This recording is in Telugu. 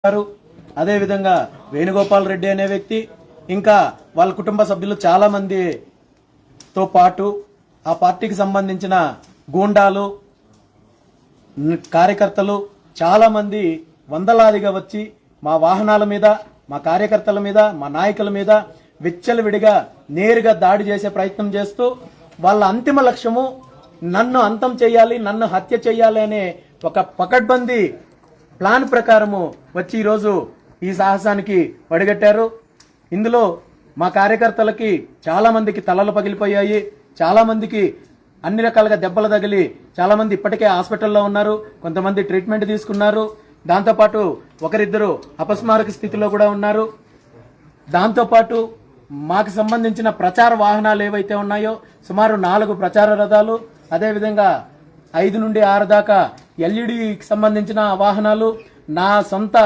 గారు, అదేవిధంగా వేణుగోపాల్ రెడ్డి అనే వ్యక్తి, ఇంకా వాళ్ళ కుటుంబ సభ్యులు చాలా మందితో పాటు ఆ పార్టీకి సంబంధించిన గూండాలు, కార్యకర్తలు చాలా మంది వందలాదిగా వచ్చి మా వాహనాల మీద, మా కార్యకర్తల మీద, మా నాయకుల మీద విచ్చలవిడిగా నేరుగా దాడి చేసే ప్రయత్నం చేస్తూ వాళ్ళ అంతిమ లక్ష్యము నన్ను అంతం చేయాలి, నన్ను హత్య చేయాలి అనే ఒక పకడ్బందీ ప్లాన్ ప్రకారము వచ్చి ఈరోజు ఈ సాహసానికి వడిగట్టారు. ఇందులో మా కార్యకర్తలకి చాలా మందికి తలలు పగిలిపోయాయి, చాలా మందికి అన్ని రకాలుగా దెబ్బలు తగిలి చాలా మంది ఇప్పటికే హాస్పిటల్లో ఉన్నారు, కొంతమంది ట్రీట్మెంట్ తీసుకున్నారు. దాంతోపాటు ఒకరిద్దరు అపస్మారక స్థితిలో కూడా ఉన్నారు. దాంతోపాటు మాకు సంబంధించిన ప్రచార వాహనాలు ఏవైతే ఉన్నాయో సుమారు 4 ప్రచార రథాలు, అదేవిధంగా 5 నుండి 6 దాకా ఎల్ఈడికి సంబంధించిన వాహనాలు, నా సొంత